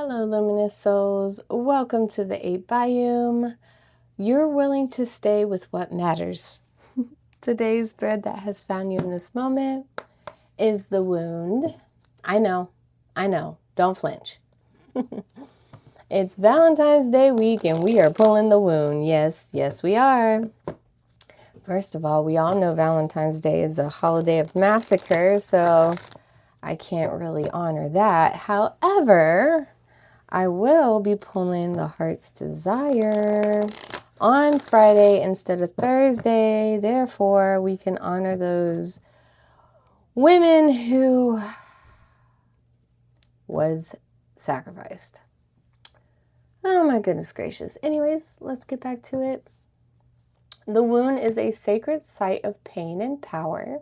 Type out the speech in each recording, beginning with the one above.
Hello, luminous souls. Welcome to the 8 Biome. You're willing to stay with what matters. Today's thread that has found you in this moment is the wound. I know. Don't flinch. It's Valentine's Day week and we are pulling the wound. Yes, we are. First of all, we all know Valentine's Day is a holiday of massacre, so I can't really honor that. However, I will be pulling the heart's desire on Friday instead of Thursday. Therefore, we can honor those women who was sacrificed. Oh my goodness gracious. Anyways, let's get back to it. The wound is a sacred site of pain and power.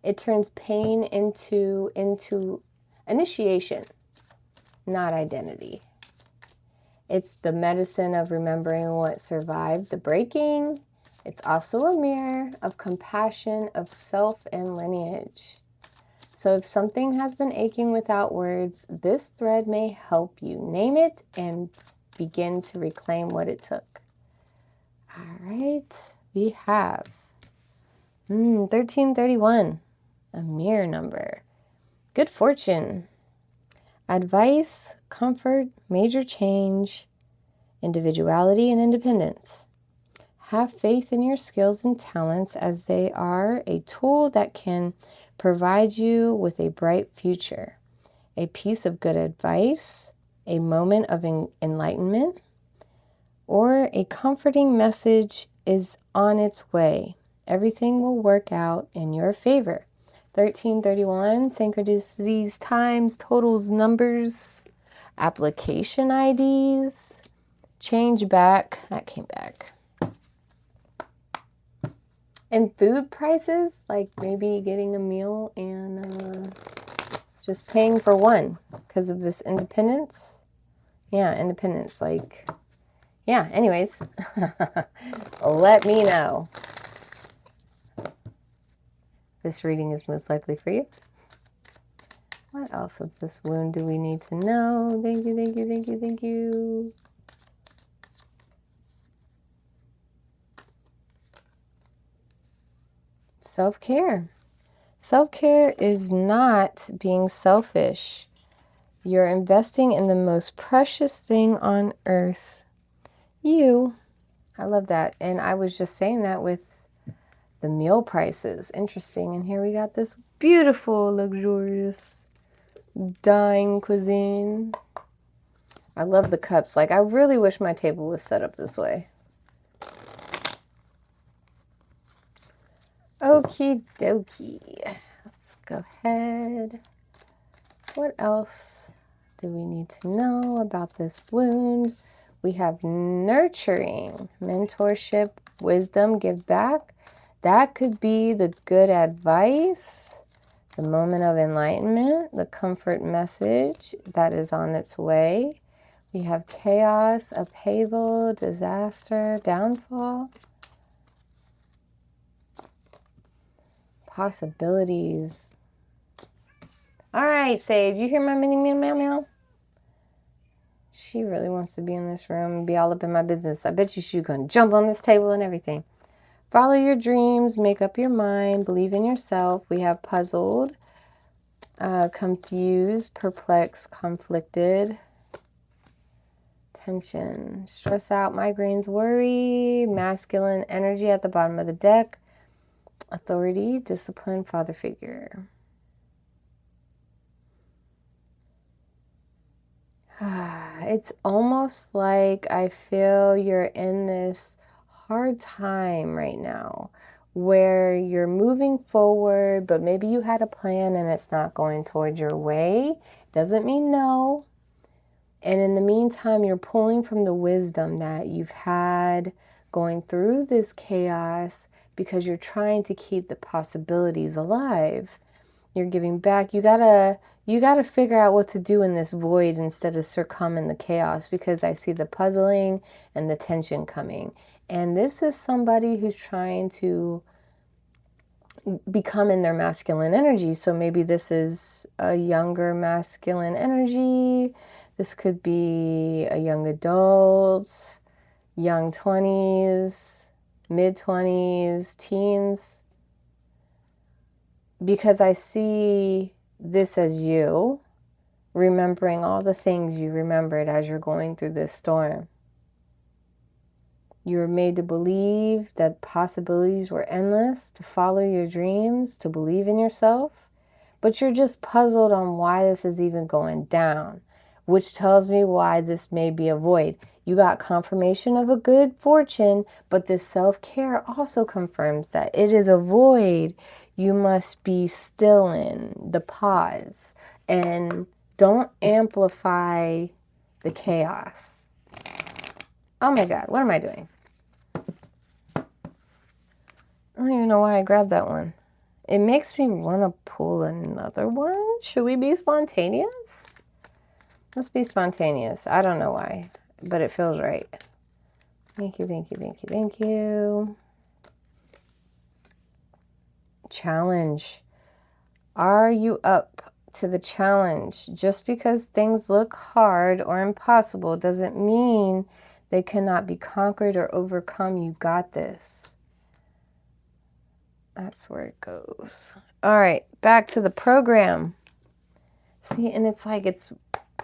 It turns pain into initiation, not identity. It's the medicine of remembering what survived the breaking. It's also a mirror of compassion, of self and lineage. So if something has been aching without words, this thread may help you name it and begin to reclaim what it took. All right, we have 1331, a mirror number. Good fortune. Advice, comfort, major change, individuality, and independence. Have faith in your skills and talents as they are a tool that can provide you with a bright future. A piece of good advice, a moment of enlightenment, or a comforting message is on its way. Everything will work out in your favor. 1331, synchronicities, times, totals, numbers, application IDs, change back, that came back. And food prices, like maybe getting a meal and just paying for one because of this independence. Yeah, independence, like, yeah, anyways, let me know. This reading is most likely for you. What else of this wound do we need to know? Thank you. Self-care. Self-care is not being selfish. You're investing in the most precious thing on earth. You. I love that. And I was just saying that with the meal prices. Interesting. And here we got this beautiful, luxurious dine cuisine. I love the cups. Like, I really wish my table was set up this way. Okie dokie. Let's go ahead. What else do we need to know about this wound? We have nurturing, mentorship, wisdom, give back. That could be the good advice, the moment of enlightenment, the comfort message that is on its way. We have chaos, upheaval, disaster, downfall, possibilities. All right, Sage, you hear my mini meow meow? She really wants to be in this room and be all up in my business. I bet you she's going to jump on this table and everything. Follow your dreams, make up your mind, believe in yourself. We have puzzled, confused, perplexed, conflicted, tension, stress out, migraines, worry, masculine energy at the bottom of the deck, authority, discipline, father figure. It's almost like I feel you're in this hard time right now where you're moving forward, but maybe you had a plan and it's not going towards your way. Doesn't mean no. And in the meantime, you're pulling from the wisdom that you've had going through this chaos because you're trying to keep the possibilities alive. You're giving back. You gotta figure out what to do in this void instead of succumb the chaos, because I see the puzzling and the tension coming. And this is somebody who's trying to become in their masculine energy. So maybe this is a younger masculine energy This could be a young adult, young 20s, mid-20s, teens. Because I see this as you remembering all the things you remembered as you're going through this storm. You were made to believe that possibilities were endless, to follow your dreams, to believe in yourself. But you're just puzzled on why this is even going down, which tells me why this may be a void. You got confirmation of a good fortune, but this self-care also confirms that it is a void you must be still in, the pause, and don't amplify the chaos. Oh my God, what am I doing? I don't even know why I grabbed that one. It makes me want to pull another one. Should we be spontaneous? Let's be spontaneous. I don't know why, but it feels right. Thank you, thank you, thank you, thank you. Challenge. Are you up to the challenge? Just because things look hard or impossible doesn't mean they cannot be conquered or overcome. You got this. That's where it goes. All right, back to the program. See, and it's like,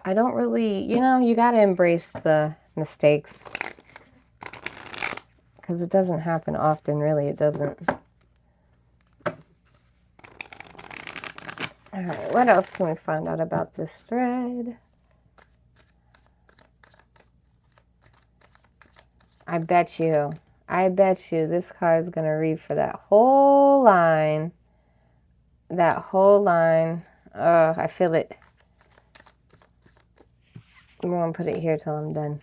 I don't really, you got to embrace the mistakes. Because it doesn't happen often, really, it doesn't. All right, what else can we find out about this thread? I bet you this card is going to read for that whole line. That whole line. I feel it. I'm going to put it here till I'm done.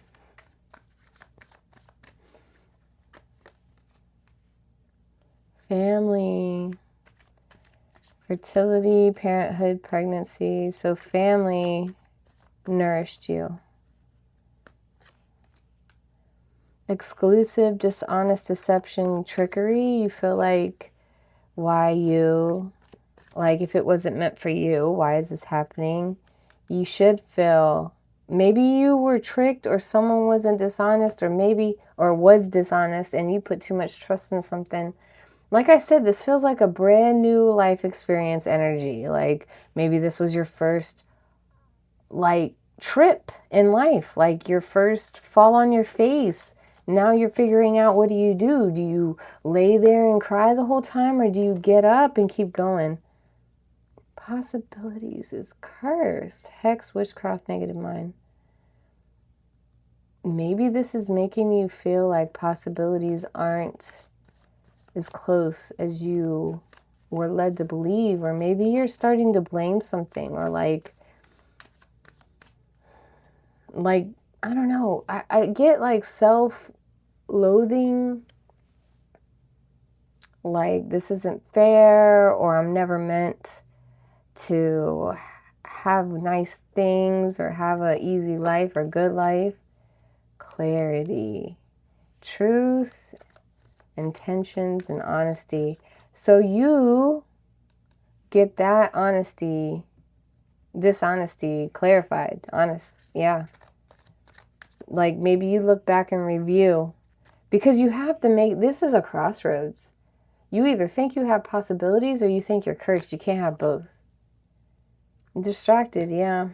Family. Fertility, parenthood, pregnancy. So family nourished you. Exclusive, dishonest, deception, trickery. You feel like, why you? Like, if it wasn't meant for you, why is this happening? You should feel, maybe you were tricked, or someone wasn't dishonest, or was dishonest, and you put too much trust in something. Like I said, this feels like a brand new life experience energy. Like, maybe this was your first, trip in life. Like, your first fall on your face. Now you're figuring out, what do you do? Do you lay there and cry the whole time, or do you get up and keep going? Possibilities is cursed. Hex, witchcraft, negative mind. Maybe this is making you feel like possibilities aren't as close as you were led to believe, or maybe you're starting to blame something, or like I don't know. I get like self-loathing, like this isn't fair, or I'm never meant to have nice things or have an easy life or good life. Clarity, truth, intentions, and honesty. So you get that dishonesty clarified. Honest, yeah. Like, maybe you look back and review, because you have to make, this is a crossroads. You either think you have possibilities, or you think you're cursed. You can't have both. Distracted, yeah.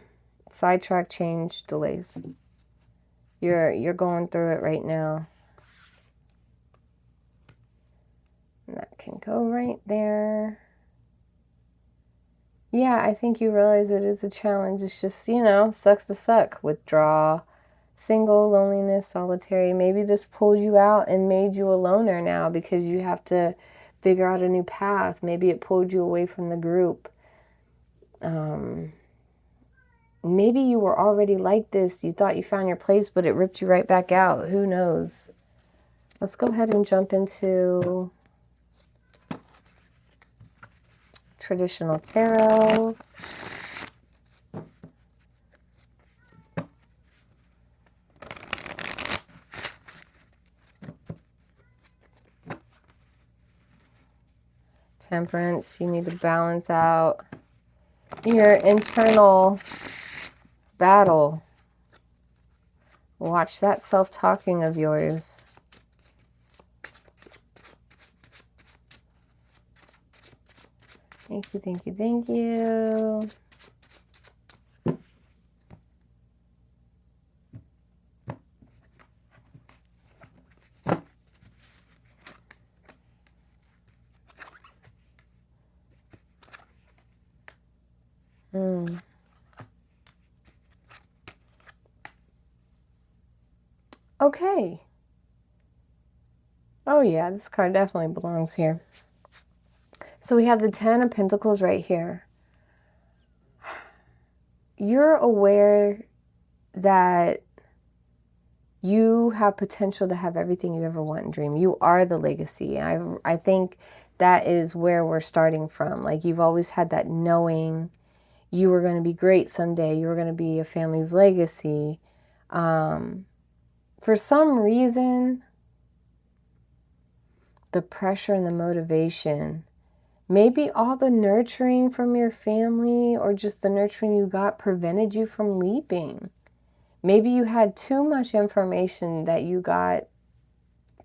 Sidetrack, change, delays. You're going through it right now. And that can go right there. Yeah, I think you realize it is a challenge. It's just, sucks to suck. Withdraw, single, loneliness, solitary. Maybe this pulled you out and made you a loner now, because you have to figure out a new path. Maybe it pulled you away from the group. Maybe you were already like this. You thought you found your place, but it ripped you right back out. Who knows? Let's go ahead and jump into traditional tarot. Temperance, you need to balance out your internal battle. Watch that self-talking of yours. Thank you, thank you, thank you. Okay. Oh yeah, this card definitely belongs here. So we have the 10 of Pentacles right here. You're aware that you have potential to have everything you ever want and dream. You are the legacy. I think that is where we're starting from. Like, you've always had that knowing you were going to be great someday. You were going to be a family's legacy. For some reason, the pressure and the motivation, maybe all the nurturing from your family or just the nurturing you got prevented you from leaping. Maybe you had too much information that you got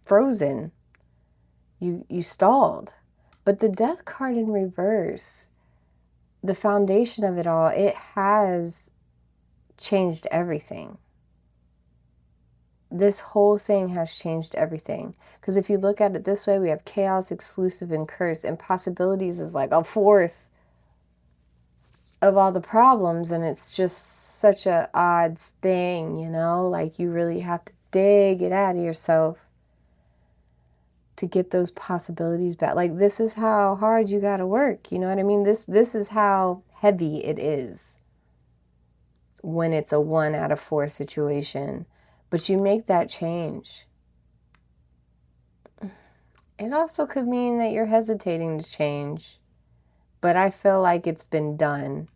frozen. You stalled. But the Death card in reverse, the foundation of it all, it has changed everything. This whole thing has changed everything. Because if you look at it this way, we have chaos, exclusive, and curse. And possibilities is like a fourth of all the problems. And it's just such a odds thing, you know? Like, you really have to dig it out of yourself to get those possibilities back. Like, this is how hard you got to work. You know what I mean? This is how heavy it is when it's a 1 out of 4 situation. But you make that change. It also could mean that you're hesitating to change. But I feel like it's been done.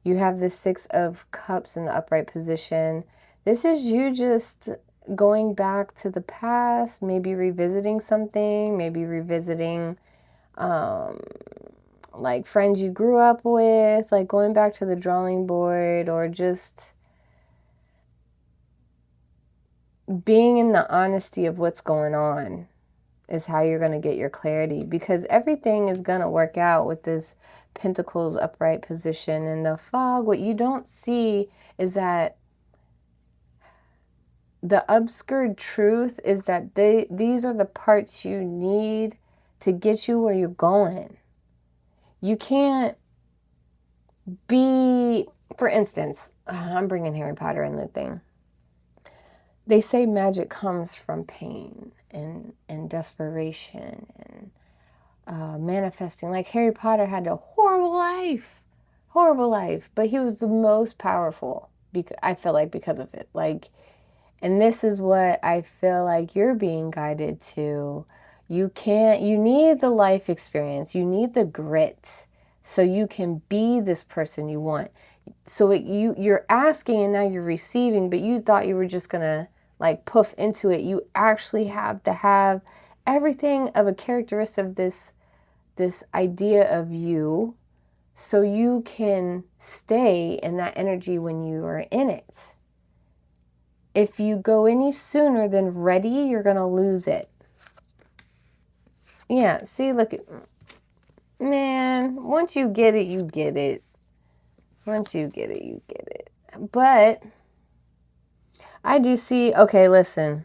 You have the 6 of Cups in the upright position. This is you just going back to the past, maybe revisiting something, maybe revisiting like friends you grew up with, like going back to the drawing board, or just being in the honesty of what's going on is how you're going to get your clarity, because everything is going to work out with this Pentacles upright position and the fog. What you don't see is that the obscured truth is that these are the parts you need to get you where you're going. You can't be, for instance, I'm bringing Harry Potter in the thing. They say magic comes from pain and desperation and manifesting. Like, Harry Potter had a horrible life, but he was the most powerful, I feel like, because of it. Like, and this is what I feel like you're being guided to. You need the life experience. You need the grit so you can be this person you want. So you're asking and now you're receiving, but you thought you were just going to like poof into it. You actually have to have everything of a characteristic of this idea of you so you can stay in that energy when you are in it. If you go any sooner than ready, you're going to lose it. Yeah, see, look at, man, once you get it, you get it. Once you get it, you get it. But I do see, okay, listen.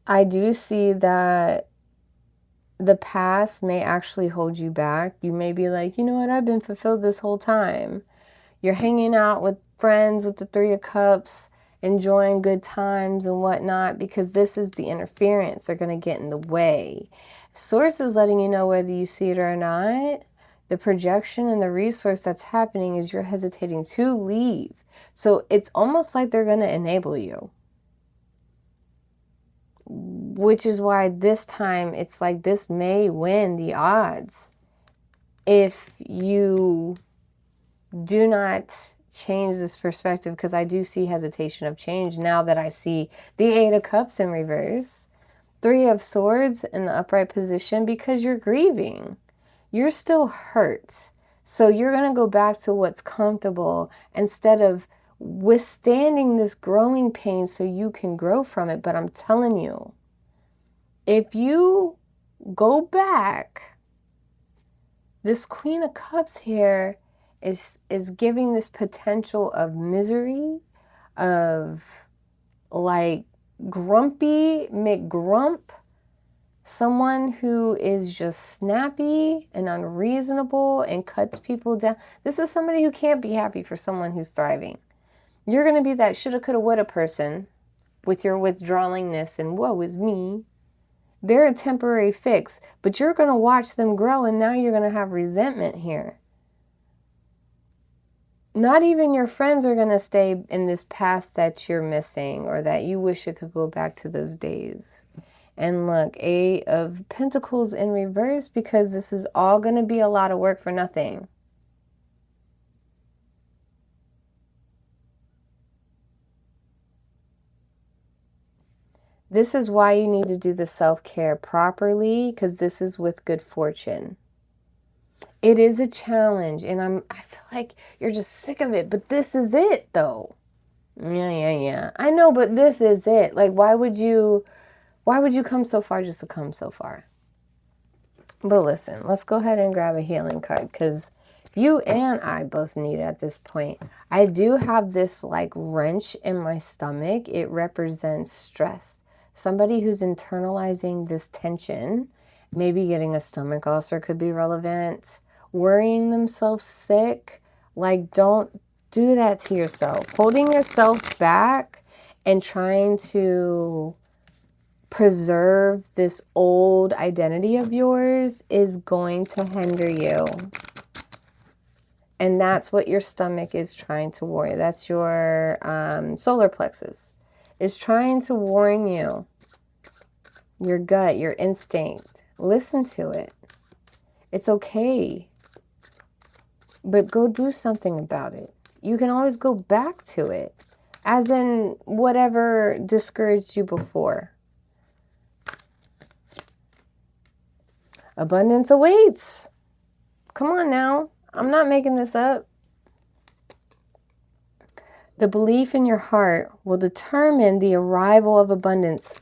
I do see that the past may actually hold you back. You may be like, you know what, I've been fulfilled this whole time. You're hanging out with friends with the 3 of Cups, enjoying good times and whatnot, because this is the interference. They're going to get in the way. Source is letting you know whether you see it or not. The projection and the resource that's happening is you're hesitating to leave. So it's almost like they're going to enable you. Which is why this time it's like this may win the odds if you do not change this perspective, because I do see hesitation of change now that I see the 8 of Cups in reverse, 3 of Swords in the upright position, because you're grieving. You're still hurt. So you're going to go back to what's comfortable instead of withstanding this growing pain so you can grow from it. But I'm telling you, if you go back, this Queen of Cups here is giving this potential of misery, of like grumpy McGrump, someone who is just snappy and unreasonable and cuts people down. This is somebody who can't be happy for someone who's thriving. You're going to be that shoulda, coulda, woulda person with your withdrawingness and woe is me. They're a temporary fix, but you're going to watch them grow, and now you're going to have resentment here. Not even your friends are going to stay in this past that you're missing or that you wish it could go back to those days. And look, Eight of Pentacles in reverse, because this is all going to be a lot of work for nothing. This is why you need to do the self-care properly, because this is with good fortune. It is a challenge, and I feel like you're just sick of it, but this is it, though. Yeah. I know, but this is it. Like, why would you come so far just to come so far? But listen, let's go ahead and grab a healing card, because you and I both need it at this point. I do have this like wrench in my stomach. It represents stress. Somebody who's internalizing this tension, maybe getting a stomach ulcer could be relevant, worrying themselves sick. Like, don't do that to yourself. Holding yourself back and trying to preserve this old identity of yours is going to hinder you. And that's what your stomach is trying to warn you. That's your solar plexus. Is trying to warn you. Your gut, your instinct. Listen to it. It's okay. But go do something about it. You can always go back to it. As in whatever discouraged you before. Abundance awaits. Come on now. I'm not making this up. The belief in your heart will determine the arrival of abundance.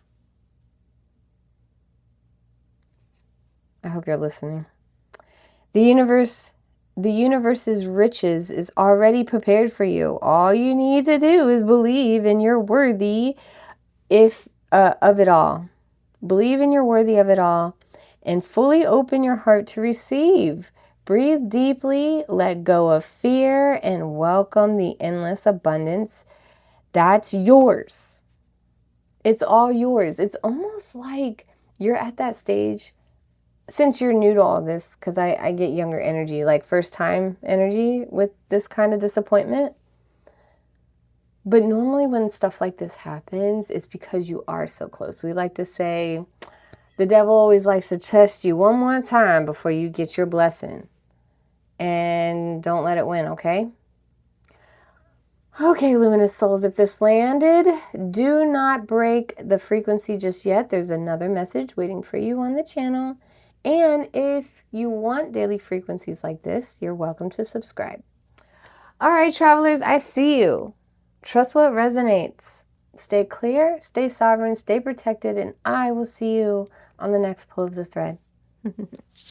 I hope you're listening. The universe's riches is already prepared for you. All you need to do is believe and you're worthy of it all. Believe and you're worthy of it all, and fully open your heart to receive. Breathe deeply, let go of fear, and welcome the endless abundance that's yours. It's all yours. It's almost like you're at that stage, since you're new to all this, because I get younger energy, like first time energy with this kind of disappointment. But normally when stuff like this happens, it's because you are so close. We like to say, the devil always likes to test you one more time before you get your blessing. And don't let it win, okay? Okay, luminous souls, if this landed, do not break the frequency just yet. There's another message waiting for you on the channel. And if you want daily frequencies like this, you're welcome to subscribe. All right, travelers, I see you. Trust what resonates. Stay clear, stay sovereign, stay protected, and I will see you on the next pull of the thread.